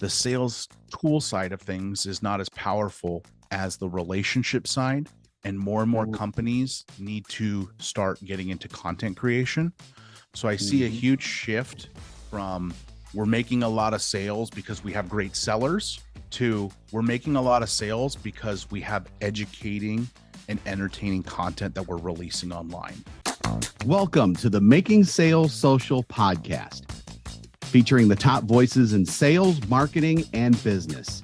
the sales tool side of things is not as powerful as the relationship side. And more companies need to start getting into content creation. So I see a huge shift from we're making a lot of sales because we have great sellers to we're making a lot of sales because we have educating and entertaining content that we're releasing online. Welcome to the Making Sales Social podcast, featuring the top voices in sales, marketing, and business.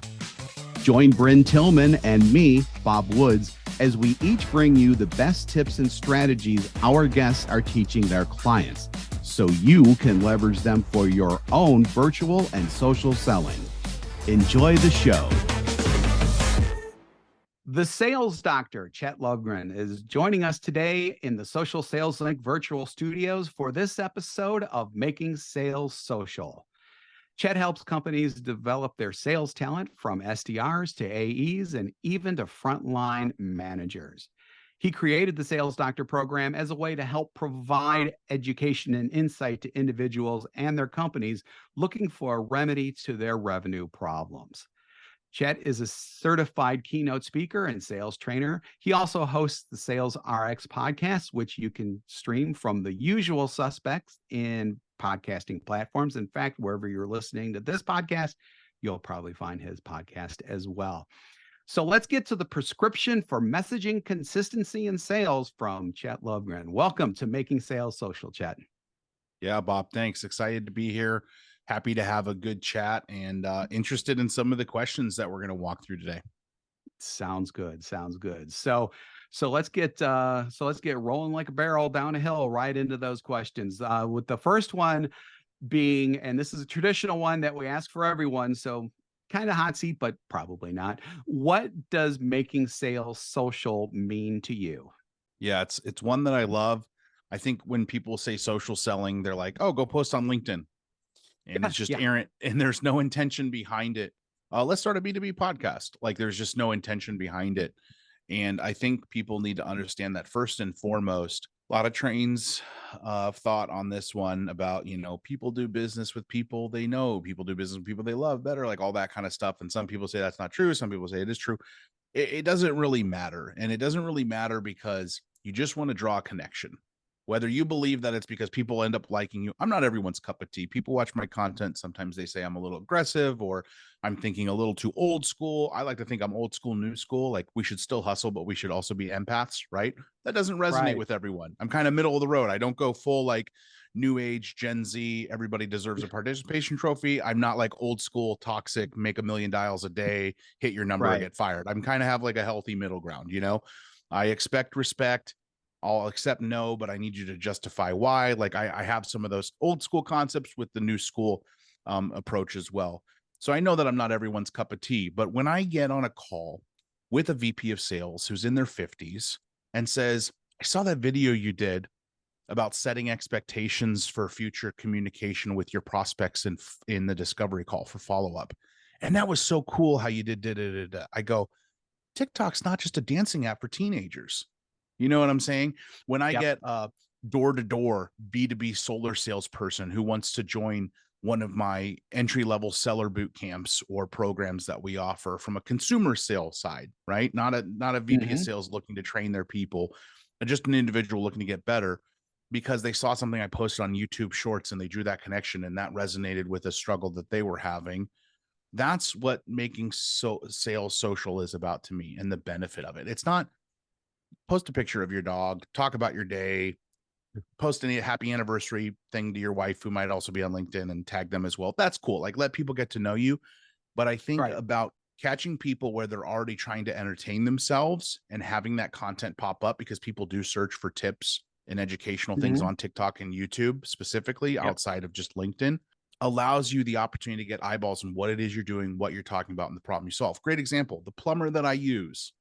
Join Bryn Tillman and me, Bob Woods, as we each bring you the best tips and strategies our guests are teaching their clients, so you can leverage them for your own virtual and social selling. Enjoy the show. The sales doctor, Chet Lovegren, is joining us today in the Social Sales Link virtual studios for this episode of Making Sales Social. Chet helps companies develop their sales talent from SDRs to AEs and even to frontline managers. He created the Sales Doctor program as a way to help provide education and insight to individuals and their companies looking for a remedy to their revenue problems. Chet is a certified keynote speaker and sales trainer. He also hosts the Sales RX podcast, which you can stream from the usual suspects in podcasting platforms. In fact, wherever you're listening to this podcast, you'll probably find his podcast as well. So let's get to the prescription for messaging consistency in sales from Chet Lovegren. Welcome to Making Sales Social, Chet. Yeah, Bob, thanks. Excited to be here. Happy to have a good chat and interested in some of the questions that we're going to walk through today. Sounds good. Sounds good. So let's get rolling like a barrel down a hill right into those questions. With the first one being, and this is a traditional one that we ask for everyone, so kind of hot seat, but probably not. What does making sales social mean to you? Yeah, it's one that I love. I think when people say social selling, they're like, "Oh, go post on LinkedIn," and it's just errant, and there's no intention behind it. Let's start a B2B podcast. Like, there's just no intention behind it. And I think people need to understand that first and foremost. A lot of trains of thought on this one about, people do business with people they know, people do business with people they love better, like all that kind of stuff. And some people say that's not true. Some people say it is true. It doesn't really matter. And it doesn't really matter because you just want to draw a connection. Whether you believe that it's because people end up liking you. I'm not everyone's cup of tea. People watch my content. Sometimes they say I'm a little aggressive or I'm thinking a little too old school. I like to think I'm old school, new school. Like, we should still hustle, but we should also be empaths, right? That doesn't resonate with everyone. I'm kind of middle of the road. I don't go full like new age, Gen Z, everybody deserves a participation trophy. I'm not like old school, toxic, make $1 million dials a day, hit your number, and get fired. I'm kind of have like a healthy middle ground, I expect respect. I'll accept no, but I need you to justify why. Like, I have some of those old school concepts with the new school approach as well. So I know that I'm not everyone's cup of tea, but when I get on a call with a VP of sales who's in their 50s and says, "I saw that video you did about setting expectations for future communication with your prospects in the discovery call for follow-up. And that was so cool how you did. I go, TikTok's not just a dancing app for teenagers. You know what I'm saying? When I get a door-to-door B2B solar salesperson who wants to join one of my entry-level seller boot camps or programs that we offer from a consumer sales side, right? Not a VP of sales looking to train their people, just an individual looking to get better because they saw something I posted on YouTube Shorts and they drew that connection and that resonated with a struggle that they were having. That's what making sales social is about to me and the benefit of it. It's not post a picture of your dog, talk about your day, post any happy anniversary thing to your wife who might also be on LinkedIn and tag them as well. That's cool. Like, let people get to know you. But I think about catching people where they're already trying to entertain themselves and having that content pop up, because people do search for tips and educational things on TikTok and YouTube specifically outside of just LinkedIn, allows you the opportunity to get eyeballs on what it is you're doing, what you're talking about, and the problem you solve. Great example. The plumber that I use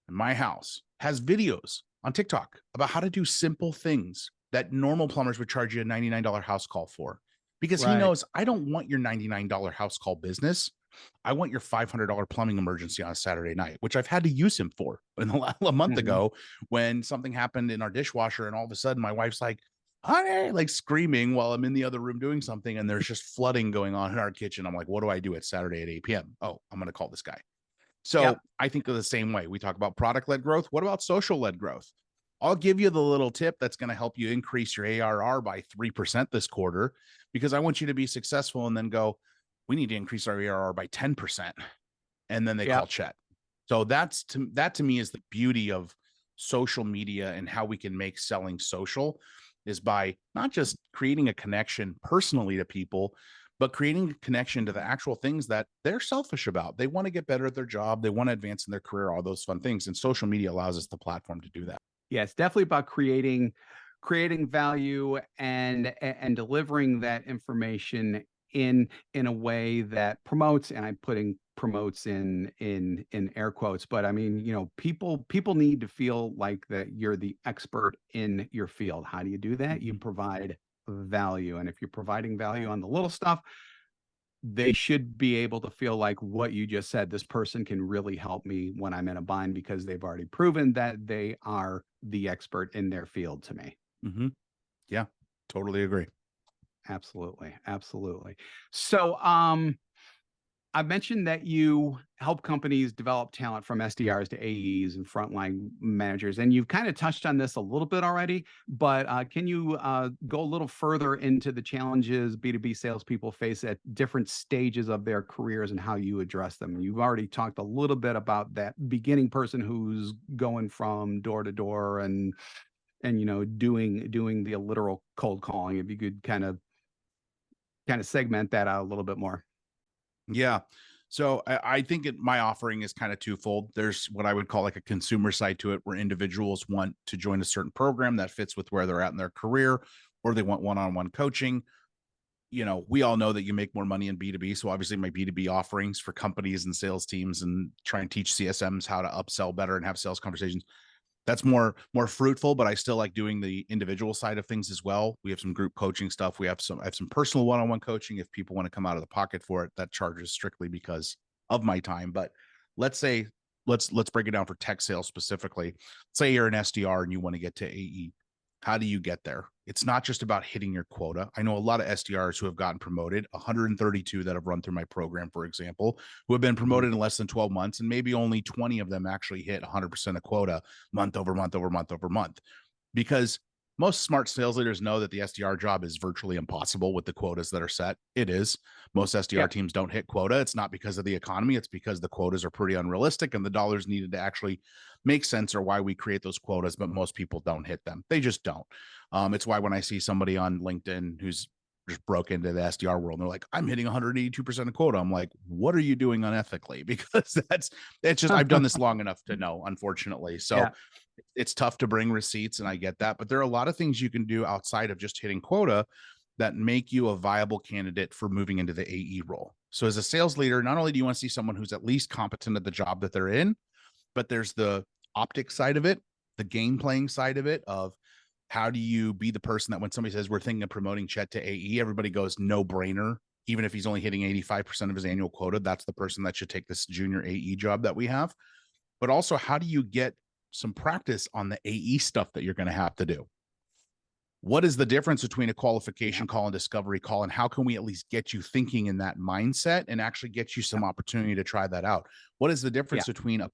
in my house has videos on TikTok about how to do simple things that normal plumbers would charge you a $99 house call for, because he knows I don't want your $99 house call business. I want your $500 plumbing emergency on a Saturday night, which I've had to use him for a month ago when something happened in our dishwasher. And all of a sudden my wife's like, honey, like screaming while I'm in the other room doing something. And there's just flooding going on in our kitchen. I'm like, what do I do at Saturday at 8 p.m.? Oh, I'm going to call this guy. So Yep. I think of the same way. We talk about product-led growth. What about social-led growth? I'll give you the little tip that's going to help you increase your ARR by 3% this quarter, because I want you to be successful and then go, we need to increase our ARR by 10%. And then they call Yep. Chet. So that to me is the beauty of social media and how we can make selling social, is by not just creating a connection personally to people, but creating a connection to the actual things that they're selfish about. They want to get better at their job. They want to advance in their career, all those fun things. And social media allows us the platform to do that. Yeah, it's definitely about creating value and delivering that information in a way that promotes, and I'm putting promotes in air quotes, but I mean, people need to feel like that you're the expert in your field. How do you do that? You provide value. And if you're providing value on the little stuff, they should be able to feel like what you just said, this person can really help me when I'm in a bind, because they've already proven that they are the expert in their field to me. Mm-hmm. Yeah, totally agree. Absolutely. Absolutely. So, I mentioned that you help companies develop talent from SDRs to AEs and frontline managers, and you've kind of touched on this a little bit already, but can you go a little further into the challenges B2B salespeople face at different stages of their careers and how you address them? You've already talked a little bit about that beginning person who's going from door to door and doing the literal cold calling. If you could kind of segment that out a little bit more. Yeah. So I think my offering is kind of twofold. There's what I would call like a consumer side to it, where individuals want to join a certain program that fits with where they're at in their career, or they want one-on-one coaching. We all know that you make more money in B2B. So obviously my B2B offerings for companies and sales teams, and try and teach CSMs how to upsell better and have sales conversations, that's more fruitful. But I still like doing the individual side of things as well. We have some group coaching stuff. I have some personal one-on-one coaching. If people want to come out of the pocket for it, that charges strictly because of my time. But let's break it down for tech sales specifically. Say you're an SDR and you want to get to AE. How do you get there? It's not just about hitting your quota. I know a lot of SDRs who have gotten promoted, 132 that have run through my program, for example, who have been promoted in less than 12 months, and maybe only 20 of them actually hit 100% of quota month over month over month over month. Because most smart sales leaders know that the SDR job is virtually impossible with the quotas that are set. It is. Most SDR teams don't hit quota. It's not because of the economy. It's because the quotas are pretty unrealistic and the dollars needed to actually make sense are why we create those quotas, but most people don't hit them. They just don't. It's why when I see somebody on LinkedIn who's just broke into the SDR world, and they're like, I'm hitting 182% of quota. I'm like, what are you doing unethically? Because it's just, I've done this long enough to know, unfortunately. So it's tough to bring receipts, and I get that, but there are a lot of things you can do outside of just hitting quota that make you a viable candidate for moving into the AE role. So as a sales leader, not only do you want to see someone who's at least competent at the job that they're in, but there's the optic side of it, the game playing side of it, of how do you be the person that when somebody says we're thinking of promoting Chet to AE, everybody goes no brainer. Even if he's only hitting 85% of his annual quota, that's the person that should take this junior AE job that we have. But also, how do you get some practice on the AE stuff that you're going to have to do? What is the difference between a qualification call and discovery call? And how can we at least get you thinking in that mindset and actually get you some opportunity to try that out? What is the difference between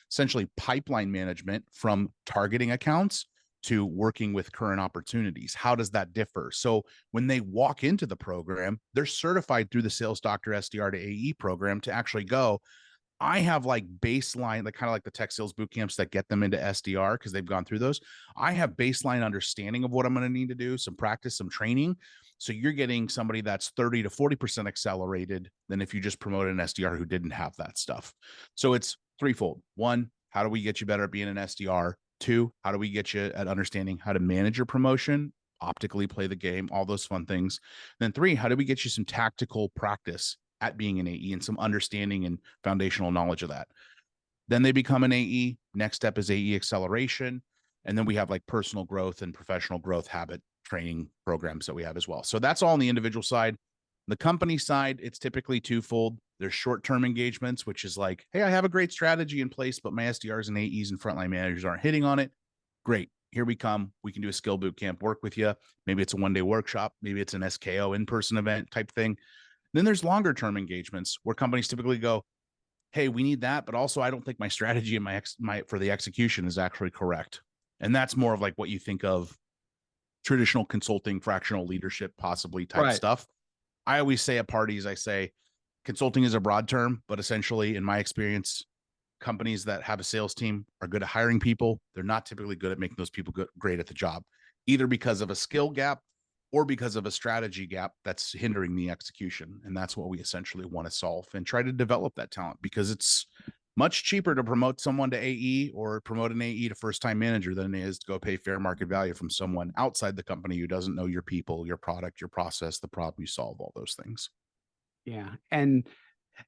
essentially pipeline management from targeting accounts to working with current opportunities? How does that differ? So when they walk into the program, they're certified through the Sales Doctor SDR-to-AE program to actually go, I have like baseline, like kind of like the tech sales boot camps that get them into SDR because they've gone through those. I have baseline understanding of what I'm going to need to do, some practice, some training. So you're getting somebody that's 30 to 40% accelerated than if you just promoted an SDR who didn't have that stuff. So it's threefold. One, how do we get you better at being an SDR? Two, how do we get you at understanding how to manage your promotion, optically play the game, all those fun things. Then three, how do we get you some tactical practice at being an AE and some understanding and foundational knowledge of that? Then they become an AE. Next step is AE acceleration. And then we have like personal growth and professional growth habit training programs that we have as well. So that's all on the individual side. The company side, it's typically twofold. There's short-term engagements, which is like, hey, I have a great strategy in place, but my SDRs and AEs and frontline managers aren't hitting on it. Great. Here we come. We can do a skill boot camp, work with you. Maybe it's a one-day workshop. Maybe it's an SKO in-person event type thing. Then there's longer term engagements where companies typically go, hey, we need that, but also I don't think my strategy and my for the execution is actually correct. And that's more of like what you think of traditional consulting, fractional leadership, possibly type Right. stuff. I always say at parties, I say consulting is a broad term, but essentially in my experience, companies that have a sales team are good at hiring people. They're not typically good at making those people great at the job, either because of a skill gap or because of a strategy gap that's hindering the execution. And that's what we essentially want to solve and try to develop that talent, because it's much cheaper to promote someone to AE or promote an AE to first-time manager than it is to go pay fair market value from someone outside the company who doesn't know your people, your product, your process, the problem you solve, all those things. Yeah. And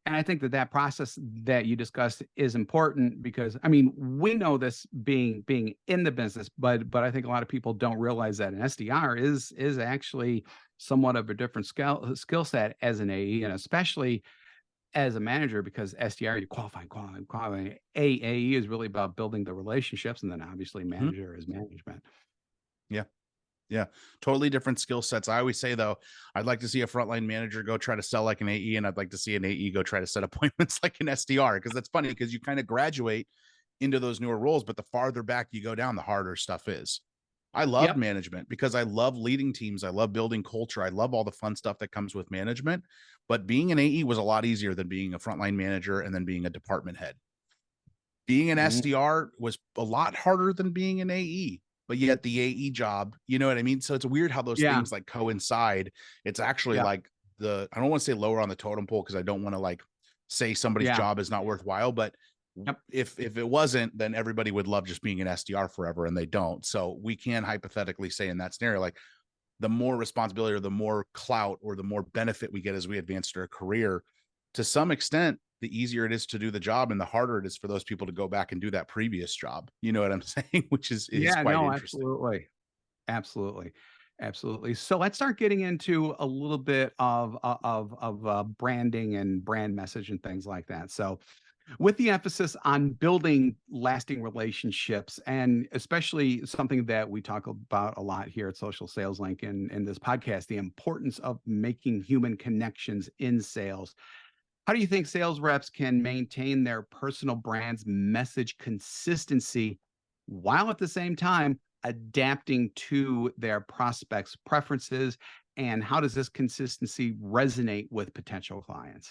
I think that process that you discussed is important because, I mean, we know this being in the business, but I think a lot of people don't realize that an SDR is actually somewhat of a different skill set as an AE, and especially as a manager, because SDR, you qualify. AE is really about building the relationships, and then obviously manager is management. Yeah. Yeah, totally different skill sets. I always say, though, I'd like to see a frontline manager go try to sell like an AE, and I'd like to see an AE go try to set appointments like an SDR, because that's funny because you kind of graduate into those newer roles, but the farther back you go down, the harder stuff is. I love management because I love leading teams. I love building culture. I love all the fun stuff that comes with management, but being an AE was a lot easier than being a frontline manager and then being a department head. Being an SDR was a lot harder than being an AE, but yet the AE job, you know what I mean? So it's weird how those things like coincide. It's actually like I don't want to say lower on the totem pole, because I don't want to like say somebody's job is not worthwhile, but if it wasn't, then everybody would love just being an SDR forever, and they don't. So we can hypothetically say in that scenario, like the more responsibility or the more clout or the more benefit we get as we advance our career, to some extent, the easier it is to do the job and the harder it is for those people to go back and do that previous job. You know what I'm saying? Which is quite interesting. Absolutely. So let's start getting into a little bit of branding and brand message and things like that. So with the emphasis on building lasting relationships, and especially something that we talk about a lot here at Social Sales Link and in this podcast, the importance of making human connections in sales. How do you think sales reps can maintain their personal brand's message consistency while at the same time adapting to their prospects' preferences? And how does this consistency resonate with potential clients?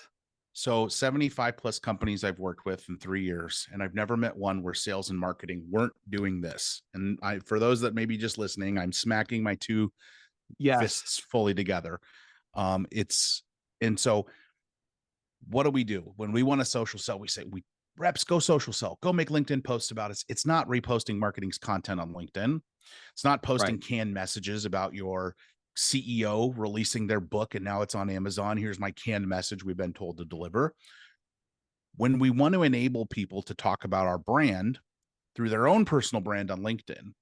So 75 plus companies I've worked with in 3 years, and I've never met one where sales and marketing weren't doing this. And for those that may be just listening, I'm smacking my two fists fully together. And so what do we do when we want to social sell? We say, reps, go social sell, go make LinkedIn posts about it. It's not reposting marketing's content on LinkedIn. It's not posting canned messages about your CEO releasing their book and now it's on Amazon. Here's my canned message we've been told to deliver. When we want to enable people to talk about our brand through their own personal brand on LinkedIn,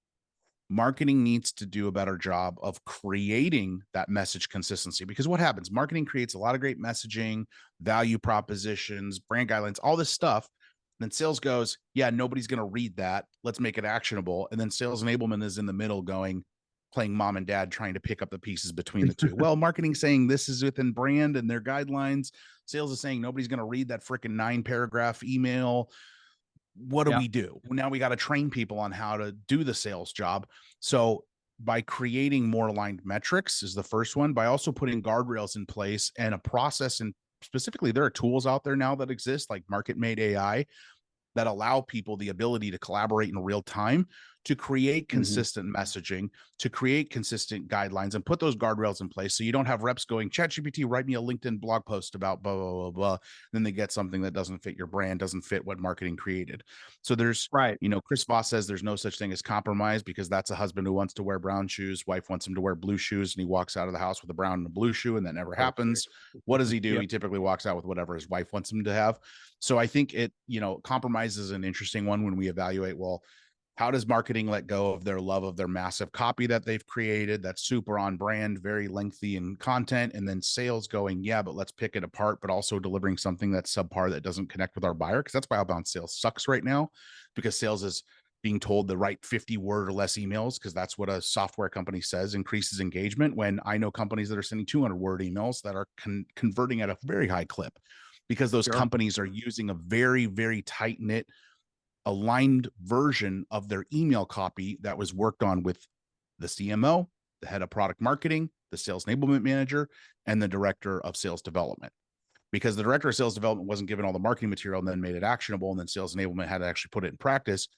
marketing needs to do a better job of creating that message consistency. Because what happens? Marketing creates a lot of great messaging, value propositions, brand guidelines, all this stuff. Then sales goes, yeah, nobody's going to read that. Let's make it actionable. And then sales enablement is in the middle playing mom and dad, trying to pick up the pieces between the two. Well, marketing saying this is within brand and their guidelines. Sales is saying nobody's going to read that freaking 9-paragraph email. What do we do? Now we got to train people on how to do the sales job. So by creating more aligned metrics is the first one, by also putting guardrails in place and a process. And specifically, there are tools out there now that exist like Market Made AI that allow people the ability to collaborate in real time, to create consistent messaging, to create consistent guidelines and put those guardrails in place. So you don't have reps going, ChatGPT, write me a LinkedIn blog post about blah, blah, blah, blah. Then they get something that doesn't fit your brand, doesn't fit what marketing created. So there's, Chris Voss says there's no such thing as compromise, because that's a husband who wants to wear brown shoes. Wife wants him to wear blue shoes, and he walks out of the house with a brown and a blue shoe, and that never happens. What does he do? He typically walks out with whatever his wife wants him to have. So I think compromise is an interesting one when we evaluate, well, how does marketing let go of their love of their massive copy that they've created that's super on brand, very lengthy in content, and then sales going, yeah, but let's pick it apart, but also delivering something that's subpar that doesn't connect with our buyer? Because that's why outbound sales sucks right now, because sales is being told to write 50 word or less emails, because that's what a software company says increases engagement, when I know companies that are sending 200 word emails that are converting at a very high clip, because those companies are using a very, very tight knit, aligned version of their email copy that was worked on with the CMO, the head of product marketing, the sales enablement manager, and the director of sales development. Because the director of sales development wasn't given all the marketing material and then made it actionable, and then sales enablement had to actually put it in practice.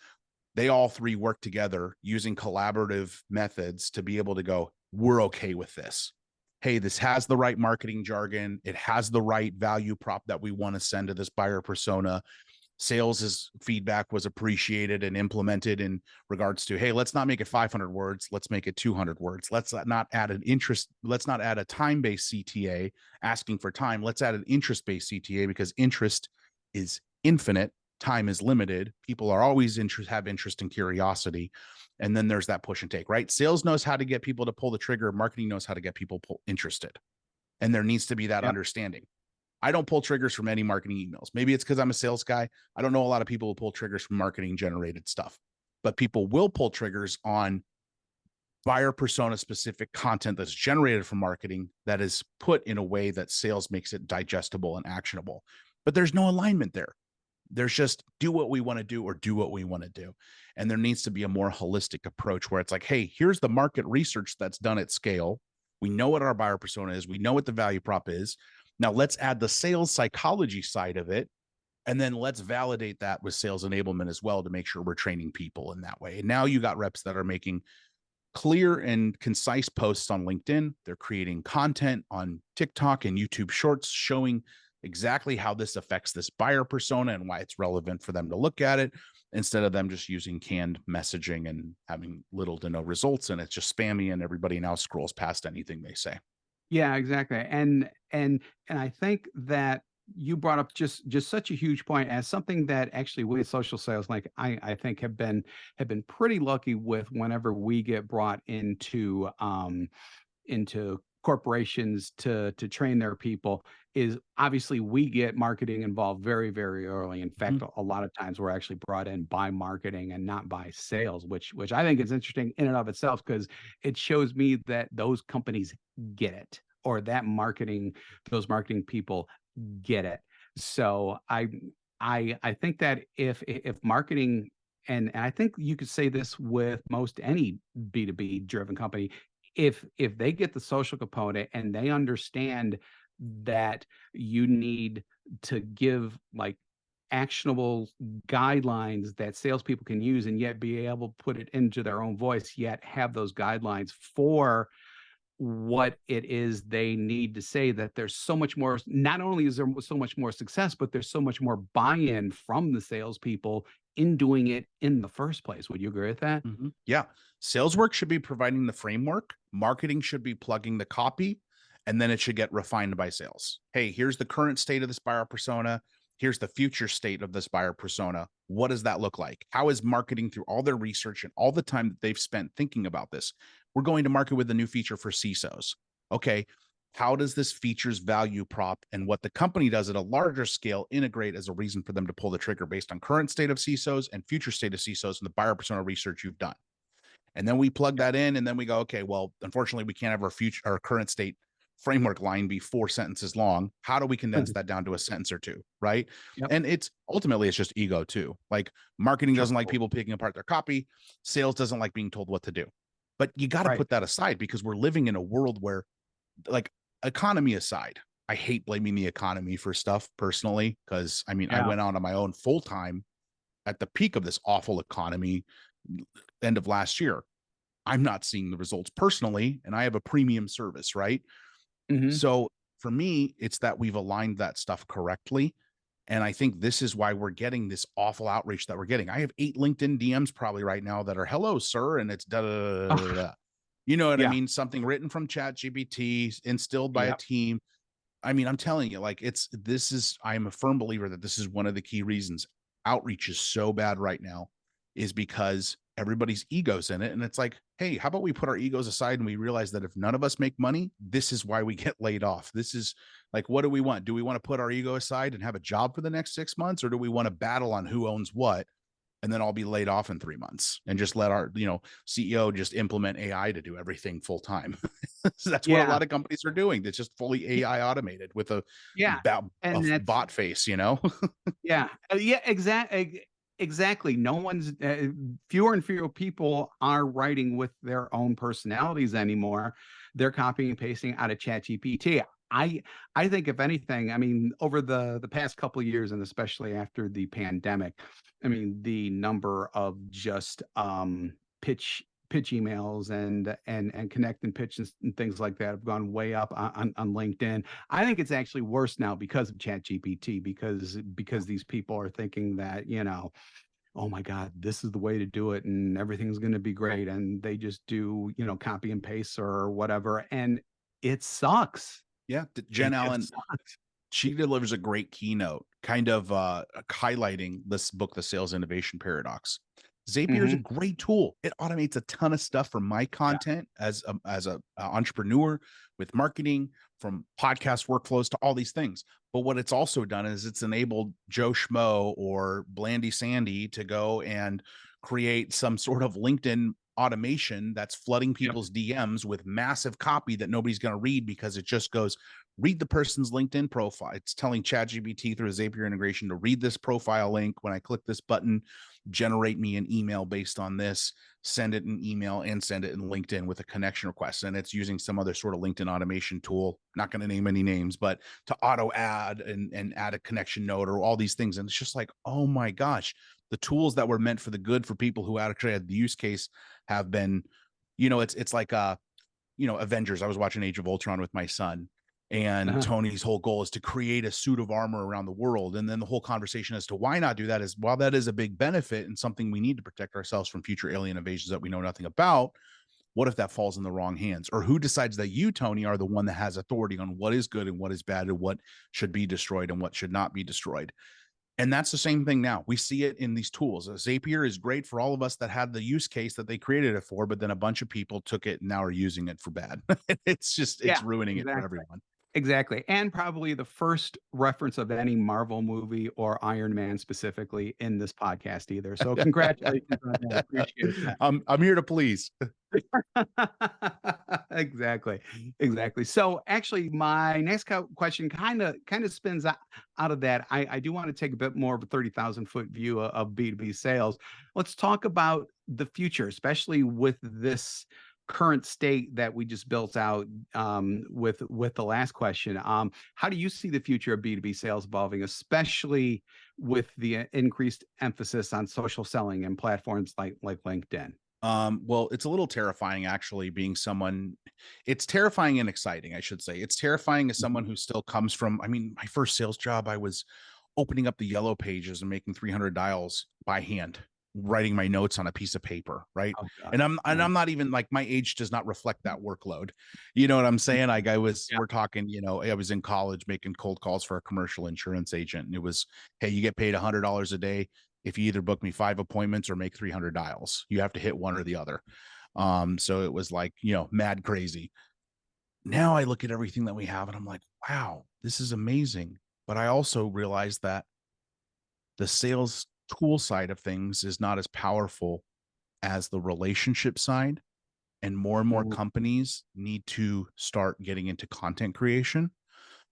They all three work together using collaborative methods to be able to go, we're okay with this. Hey, this has the right marketing jargon. It has the right value prop that we want to send to this buyer persona. Sales's feedback was appreciated and implemented in regards to, hey, let's not make it 500 words. Let's make it 200 words. Let's not add an interest. Let's not add a time-based CTA asking for time. Let's add an interest-based CTA, because interest is infinite. Time is limited. People are always have interest and curiosity. And then there's that push and take, right? Sales knows how to get people to pull the trigger. Marketing knows how to get people interested. And there needs to be that understanding. I don't pull triggers from any marketing emails. Maybe it's because I'm a sales guy. I don't know a lot of people who pull triggers from marketing generated stuff, but people will pull triggers on buyer persona specific content that's generated from marketing that is put in a way that sales makes it digestible and actionable. But there's no alignment there. There's just do what we want to do or do what we want to do. And there needs to be a more holistic approach where it's like, hey, here's the market research that's done at scale. We know what our buyer persona is. We know what the value prop is. Now let's add the sales psychology side of it. And then let's validate that with sales enablement as well to make sure we're training people in that way. And now you got reps that are making clear and concise posts on LinkedIn. They're creating content on TikTok and YouTube Shorts showing exactly how this affects this buyer persona and why it's relevant for them to look at it, instead of them just using canned messaging and having little to no results. And it's just spammy and everybody now scrolls past anything they say. Yeah, exactly. And I think that you brought up just such a huge point, as something that actually we at Social Sales, like I think have been pretty lucky with whenever we get brought into corporations to train their people, is obviously we get marketing involved very, very early. In fact, a lot of times we're actually brought in by marketing and not by sales, which I think is interesting in and of itself, because it shows me that those companies get it, or that those marketing people get it. So I think that if marketing, and I think you could say this with most any B2B driven company, if they get the social component and they understand that you need to give like actionable guidelines that salespeople can use, and yet be able to put it into their own voice, yet have those guidelines for what it is they need to say, that there's so much more, not only is there so much more success, but there's so much more buy-in from the salespeople in doing it in the first place. Would you agree with that? Yeah. Sales work should be providing the framework. Marketing should be plugging the copy, and then it should get refined by sales. Hey, here's the current state of this buyer persona. Here's the future state of this buyer persona. What does that look like? How is marketing, through all their research and all the time that they've spent thinking about this? We're going to market with a new feature for CISOs. Okay, how does this feature's value prop and what the company does at a larger scale integrate as a reason for them to pull the trigger based on current state of CISOs and future state of CISOs and the buyer persona research you've done? And then we plug that in, and then we go, okay, well, unfortunately, we can't have our current state framework line be 4 sentences long. How do we condense that down to a sentence or two, right? And it's ultimately, it's just ego too. Like marketing doesn't like people picking apart their copy. Sales doesn't like being told what to do. But you got to put that aside, because we're living in a world where, like, economy aside, I hate blaming the economy for stuff personally, because I mean, I went out on my own full time at the peak of this awful economy end of last year. I'm not seeing the results personally, and I have a premium service, right? So for me, it's that we've aligned that stuff correctly. And I think this is why we're getting this awful outreach that we're getting. I have 8 LinkedIn DMs probably right now that are, hello, sir. And it's da da da da. You know what I mean? Something written from ChatGPT, instilled by a team. I mean, I'm telling you, like, I'm a firm believer that this is one of the key reasons outreach is so bad right now, is because everybody's ego's in it. And it's like, hey, how about we put our egos aside and we realize that if none of us make money, this is why we get laid off. This is like, what do we want? Do we want to put our ego aside and have a job for the next 6 months? Or do we want to battle on who owns what? and then I'll be laid off in 3 months and just let our, CEO just implement AI to do everything full time. So that's what a lot of companies are doing. It's just fully AI automated with a Yeah. And a that's bot face, yeah. Yeah, exactly. No one's fewer and fewer people are writing with their own personalities anymore. They're copying and pasting out of ChatGPT. I think if anything, I mean, over the past couple of years, and especially after the pandemic, I mean, the number of just pitch emails and connect and pitch and things like that have gone way up on LinkedIn. I think it's actually worse now because of ChatGPT, because these people are thinking that, oh my God, this is the way to do it and everything's going to be great. And they just do, copy and paste or whatever. And it sucks. Yeah. It Jen just Allen, sucks. she delivers a great keynote, kind of highlighting this book, The Sales Innovation Paradox. Zapier is a Mhm. great tool. It automates a ton of stuff from my Yeah. content as a entrepreneur, with marketing, from podcast workflows to all these things. But what it's also done is it's enabled Joe Schmo or Blandy Sandy to go and create some sort of LinkedIn automation that's flooding Yep. people's DMs with massive copy that nobody's going to read, because it just goes, read the person's LinkedIn profile. It's telling ChatGPT through a Zapier integration to read this profile link. When I click this button, generate me an email based on this, send it an email and send it in LinkedIn with a connection request. And it's using some other sort of LinkedIn automation tool, not going to name any names, but to auto add and add a connection note or all these things. And it's just like, oh my gosh, the tools that were meant for the good for people who actually had the use case have been, it's like Avengers. I was watching Age of Ultron with my son, and Tony's whole goal is to create a suit of armor around the world. And then the whole conversation as to why not do that is, while that is a big benefit and something we need to protect ourselves from future alien invasions that we know nothing about, what if that falls in the wrong hands? Or who decides that you, Tony, are the one that has authority on what is good and what is bad and what should be destroyed and what should not be destroyed? And that's the same thing now. We see it in these tools. Zapier is great for all of us that had the use case that they created it for, but then a bunch of people took it and now are using it for bad. It's ruining it for everyone. Exactly. And probably the first reference of any Marvel movie or Iron Man specifically in this podcast either. So congratulations on that. Appreciate that. I'm here to please. Exactly. So actually my next question kind of spins out of that. I do want to take a bit more of a 30,000-foot view of B2B sales. Let's talk about the future, especially with this current state that we just built out with the last question. How do you see the future of B2B sales evolving, especially with the increased emphasis on social selling and platforms like LinkedIn? Well, it's a little terrifying, actually, it's terrifying and exciting, I should say. It's terrifying as someone who still comes from, my first sales job, I was opening up the yellow pages and making 300 dials by hand, writing my notes on a piece of paper, right? Oh, And I'm not even, like, my age does not reflect that workload. You know what I'm saying? Like, we're talking, I was in college making cold calls for a commercial insurance agent, and it was, hey, you get paid $100 a day if you either book me 5 appointments or make 300 dials. You have to hit one or the other. So it was like, mad crazy. Now I look at everything that we have and I'm like, wow, this is amazing. But I also realize that the sales tool side of things is not as powerful as the relationship side. And more companies need to start getting into content creation.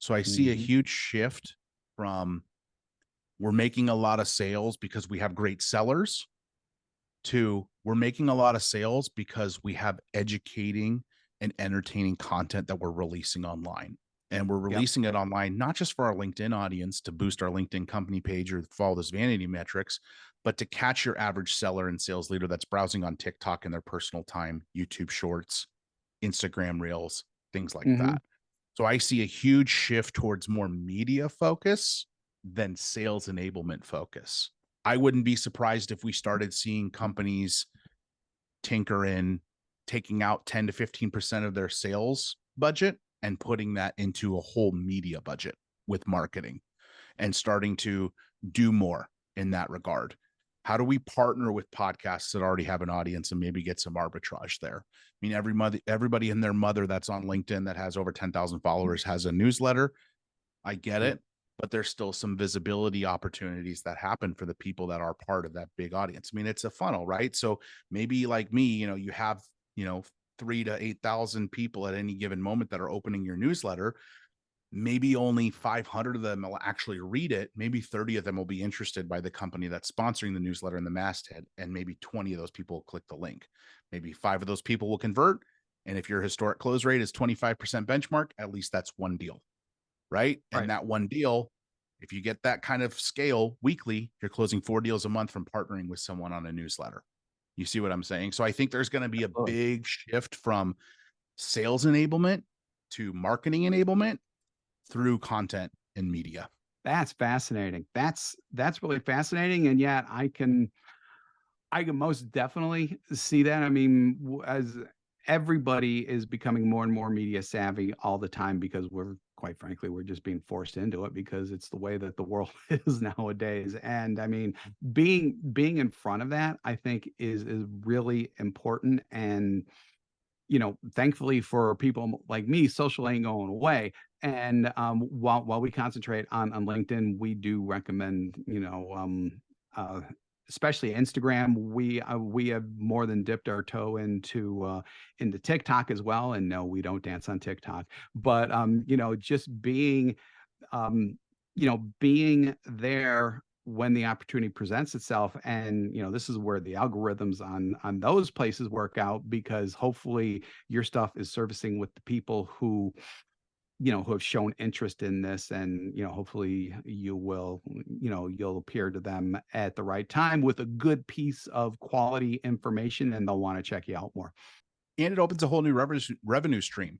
So I see a huge shift from, we're making a lot of sales because we have great sellers, to we're making a lot of sales because we have educating and entertaining content that we're releasing online. And we're releasing it online, not just for our LinkedIn audience to boost our LinkedIn company page or follow those vanity metrics, but to catch your average seller and sales leader that's browsing on TikTok in their personal time, YouTube Shorts, Instagram Reels, things like that. So I see a huge shift towards more media focus than sales enablement focus. I wouldn't be surprised if we started seeing companies tinker in taking out 10 to 15% of their sales budget and putting that into a whole media budget with marketing and starting to do more in that regard. How do we partner with podcasts that already have an audience and maybe get some arbitrage there? I mean, everybody and their mother that's on LinkedIn that has over 10,000 followers has a newsletter. I get it. but there's still some visibility opportunities that happen for the people that are part of that big audience. I mean, it's a funnel, right? So maybe like me, you have, 3 to 8,000 people at any given moment that are opening your newsletter. Maybe only 500 of them will actually read it. Maybe 30 of them will be interested by the company that's sponsoring the newsletter and the masthead. And maybe 20 of those people will click the link. Maybe 5 of those people will convert. And if your historic close rate is 25% benchmark, at least that's one deal, right? And that one deal, if you get that kind of scale weekly, you're closing 4 deals a month from partnering with someone on a newsletter. You see what I'm saying? So I think there's going to be a big shift from sales enablement to marketing enablement through content and media. That's fascinating. That's really fascinating. And yet I can most definitely see that. I mean, as everybody is becoming more and more media savvy all the time, because quite frankly, we're just being forced into it because it's the way that the world is nowadays. And I mean, being in front of that, I think is really important. And thankfully for people like me, social ain't going away. And while we concentrate on LinkedIn, we do recommend, especially Instagram. We have more than dipped our toe into TikTok as well. And no, we don't dance on TikTok. But just being being there when the opportunity presents itself. And this is where the algorithms on those places work out, because hopefully your stuff is servicing with the people who have shown interest in this. And hopefully you'll appear to them at the right time with a good piece of quality information, and they'll want to check you out more. And it opens a whole new revenue stream.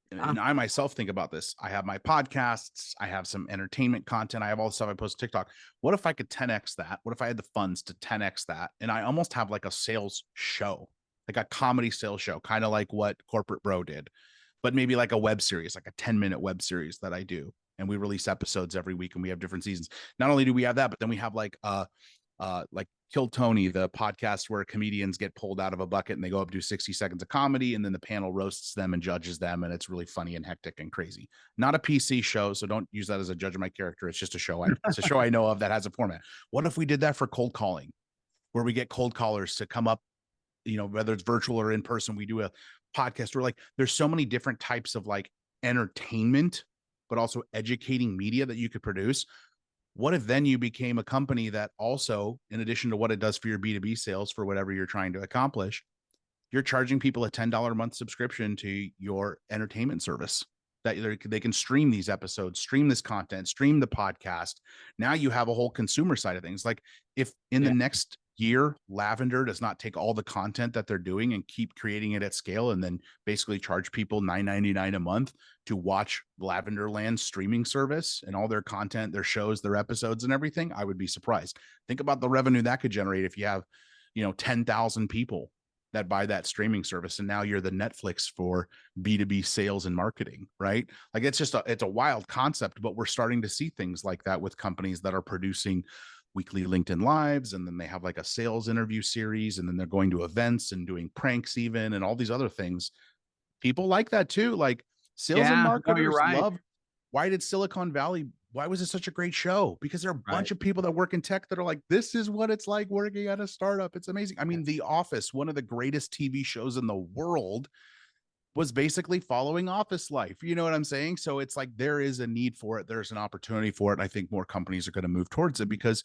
And I myself think about this. I have my podcasts, I have some entertainment content, I have all the stuff I post to TikTok. What if I could 10x that? What if I had the funds to 10x that? And I almost have like a sales show, like a comedy sales show, kind of like what Corporate Bro did, but maybe like a web series, like a 10-minute web series that I do. And we release episodes every week and we have different seasons. Not only do we have that, but then we have like Kill Tony, the podcast where comedians get pulled out of a bucket and they go up, do 60 seconds of comedy, and then the panel roasts them and judges them, and it's really funny and hectic and crazy. Not a PC show, so don't use that as a judge of my character. It's just a show. It's a show I know of that has a format. What if we did that for cold calling, where we get cold callers to come up, whether it's virtual or in person? We do a podcast where like there's so many different types of like entertainment, but also educating media that you could produce. What if then you became a company that also, in addition to what it does for your B2B sales for whatever you're trying to accomplish, you're charging people a $10 a month subscription to your entertainment service, that they can stream these episodes, stream this content, stream the podcast. Now you have a whole consumer side of things. Like if in the next year, Lavender does not take all the content that they're doing and keep creating it at scale, and then basically charge people $9.99 a month to watch Lavenderland's streaming service and all their content, their shows, their episodes and everything, I would be surprised. Think about the revenue that could generate if you have, 10,000 people that buy that streaming service. And now you're the Netflix for B2B sales and marketing, right? Like it's a wild concept, but we're starting to see things like that with companies that are producing weekly LinkedIn lives, and then they have like a sales interview series, and then they're going to events and doing pranks even, and all these other things. People like that too. Like sales and marketers love. Why did Silicon Valley, why was it such a great show? Because there are a bunch of people that work in tech that are like, this is what it's like working at a startup. It's amazing. I mean, The Office, one of the greatest TV shows in the world, was basically following office life. You know what I'm saying? So it's like there is a need for it. There's an opportunity for it. I think more companies are going to move towards it because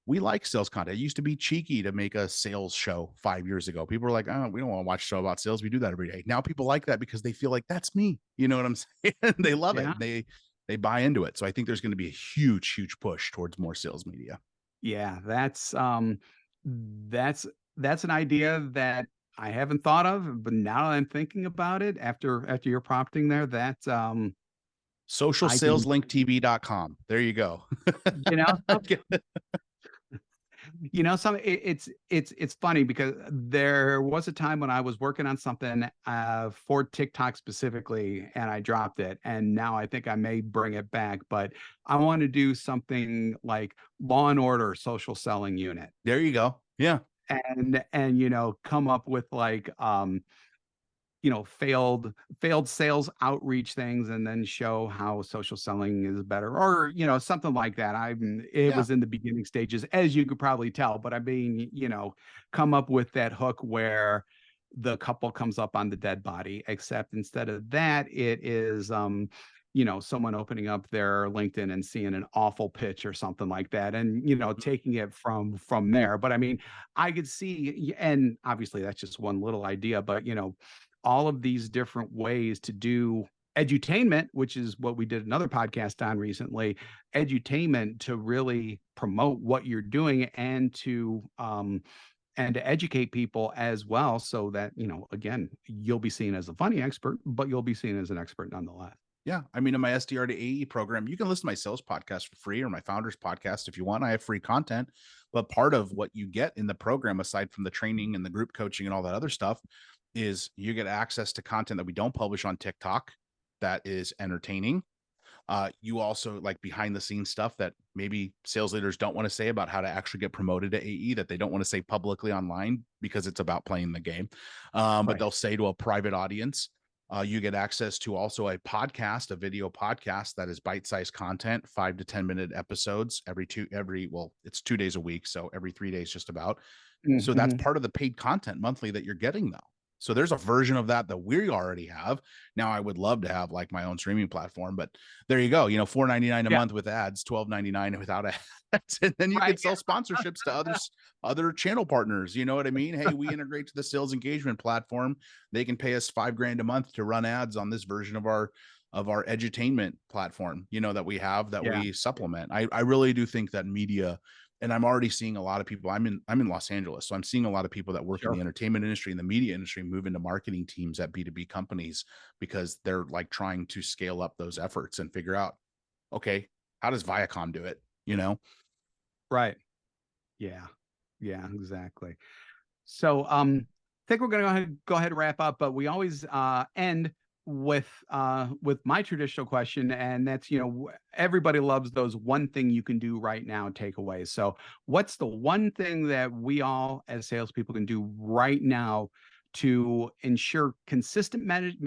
we like sales content. It used to be cheeky to make a sales show 5 years ago. People were like, oh, we don't want to watch a show about sales. We do that every day. Now people like that because they feel like that's me. You know what I'm saying? They love it. They buy into it. So I think there's going to be a huge, huge push towards more sales media. Yeah, that's an idea that I haven't thought of, but now that I'm thinking about it after your prompting there, that's socialsaleslinktv.com. There you go. It's funny because there was a time when I was working on something for TikTok specifically, and I dropped it, and now I think I may bring it back, but I want to do something like Law and Order social selling unit. There you go. Yeah. And come up with like failed sales outreach things and then show how social selling is better, or something like that. It Yeah. was in the beginning stages, as you could probably tell, but I mean, come up with that hook where the couple comes up on the dead body, except instead of that, it is someone opening up their LinkedIn and seeing an awful pitch or something like that, and taking it from there. But I mean, I could see, and obviously that's just one little idea, but all of these different ways to do edutainment, which is what we did another podcast on recently, edutainment to really promote what you're doing and to educate people as well, so that again, you'll be seen as a funny expert, but you'll be seen as an expert nonetheless. Yeah. I mean, in my SDR-to-AE program, you can listen to my sales podcast for free, or my founders podcast if you want. I have free content. But part of what you get in the program, aside from the training and the group coaching and all that other stuff, is you get access to content that we don't publish on TikTok that is entertaining. You also, like, behind the scenes stuff that maybe sales leaders don't want to say about how to actually get promoted to AE, that they don't want to say publicly online because it's about playing the game. But they'll say to a private audience. You get access to also a podcast, a video podcast that is bite-sized content, 5 to 10 minute episodes it's 2 days a week. So every 3 days, just about. So that's part of the paid content monthly that you're getting, though. So there's a version of that we already have. Now, I would love to have like my own streaming platform, but there you go. $4.99 a month with ads, $12.99 without ads. And then you can sell sponsorships to other channel partners. You know what I mean? Hey, we integrate to the sales engagement platform. They can pay us $5,000 a month to run ads on this version of our edutainment platform, that we have, that we supplement. I really do think that media, and I'm already seeing a lot of people. I'm in Los Angeles, so I'm seeing a lot of people that work in the entertainment industry and the media industry move into marketing teams at B2B companies, because they're like trying to scale up those efforts and figure out, okay, how does Viacom do it? Right. Yeah. Yeah, exactly. So I think we're gonna go ahead and wrap up, but we always end with my traditional question, and that's everybody loves those one thing you can do right now takeaways. So what's the one thing that we all as salespeople can do right now to ensure consistent messaging,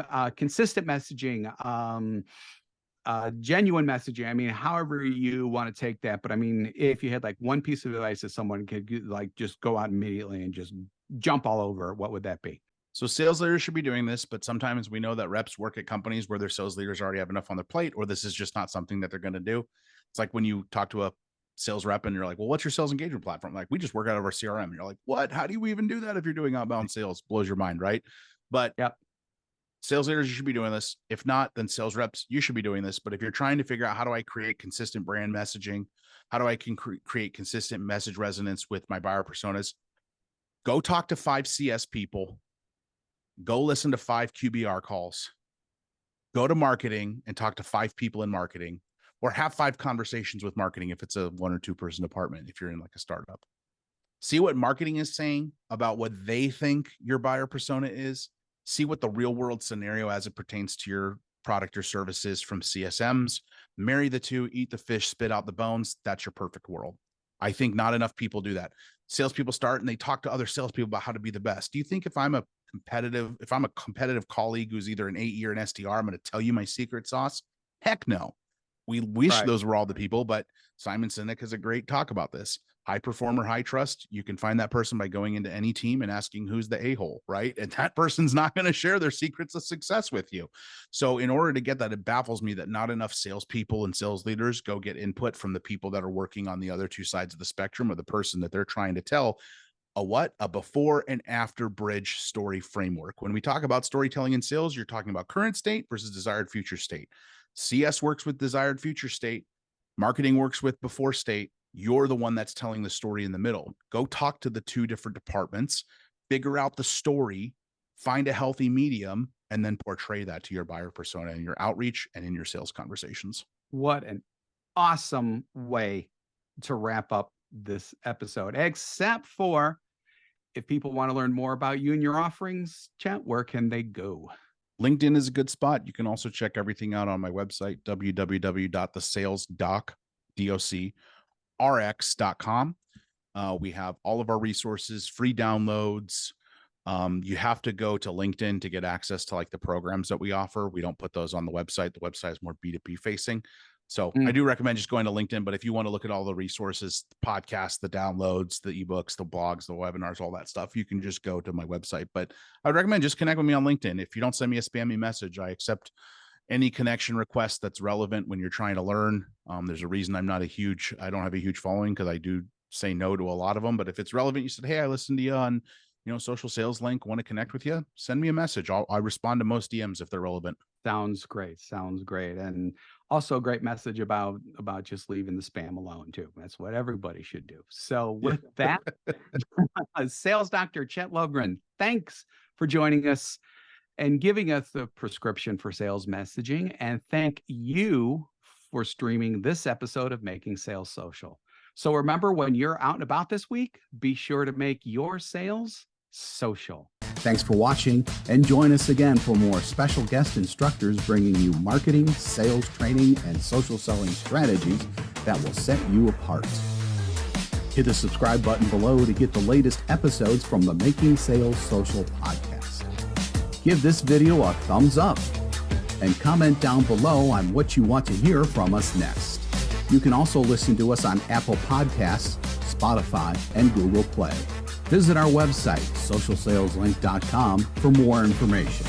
genuine messaging? I mean, however you want to take that, but I mean, if you had like one piece of advice that someone could like just go out immediately and just jump all over, what would that be? So sales leaders should be doing this, but sometimes we know that reps work at companies where their sales leaders already have enough on their plate, or this is just not something that they're going to do. It's like when you talk to a sales rep and you're like, well, what's your sales engagement platform? Like, we just work out of our CRM. And you're like, what? How do you even do that if you're doing outbound sales? Blows your mind, right? But sales leaders, you should be doing this. If not, then sales reps, you should be doing this. But if you're trying to figure out, how do I create consistent brand messaging? How do I create consistent message resonance with my buyer personas? Go talk to 5 CS people. Go listen to 5 QBR calls. Go to marketing and talk to 5 people in marketing, or have 5 conversations with marketing if it's a 1 or 2 person department, if you're in like a startup. See what marketing is saying about what they think your buyer persona is. See what the real world scenario as it pertains to your product or services from CSMs. Marry the two, eat the fish, spit out the bones. That's your perfect world. I think not enough people do that. Salespeople start and they talk to other salespeople about how to be the best. Do you think if I'm a competitive colleague who's either an AE or an SDR, I'm going to tell you my secret sauce? Heck no. We wish those were all the people, but Simon Sinek has a great talk about this. High performer, high trust. You can find that person by going into any team and asking who's the a-hole, right? And that person's not going to share their secrets of success with you. So in order to get that, it baffles me that not enough salespeople and sales leaders go get input from the people that are working on the other 2 sides of the spectrum, or the person that they're trying to tell a before and after bridge story framework. When we talk about storytelling in sales, you're talking about current state versus desired future state. CS works with desired future state. Marketing works with before state. You're the one that's telling the story in the middle. Go talk to the 2 different departments, figure out the story, find a healthy medium, and then portray that to your buyer persona in your outreach and in your sales conversations. What an awesome way to wrap up this episode, except for if people want to learn more about you and your offerings, Chet, where can they go? LinkedIn is a good spot. You can also check everything out on my website, www.thesalesdoc.com. We have all of our resources, free downloads, You have to go to LinkedIn to get access to like the programs that we offer. We don't put those on the website. The website is more B2B facing. So I do recommend just going to LinkedIn, but if you want to look at all the resources, the podcasts, the downloads, the ebooks, the blogs, the webinars, all that stuff, you can just go to my website. But I would recommend just connect with me on LinkedIn. If you don't send me a spammy message, I accept any connection request that's relevant when you're trying to learn. There's a reason I don't have a huge following, because I do say no to a lot of them. But if it's relevant, you said, hey, I listened to you on, Social Sales Link, want to connect with you, send me a message. I respond to most DMs if they're relevant. Sounds great. And also a great message about just leaving the spam alone too. That's what everybody should do. So with that, Sales Dr. Chet Lovegren, thanks for joining us and giving us the prescription for sales messaging. And thank you for streaming this episode of Making Sales Social. So remember, when you're out and about this week, be sure to make your sales social. Thanks for watching, and join us again for more special guest instructors bringing you marketing, sales training, and social selling strategies that will set you apart. Hit the subscribe button below to get the latest episodes from the Making Sales Social podcast. Give this video a thumbs up and comment down below on what you want to hear from us next. You can also listen to us on Apple Podcasts, Spotify, and Google Play. Visit our website, socialsaleslink.com, for more information.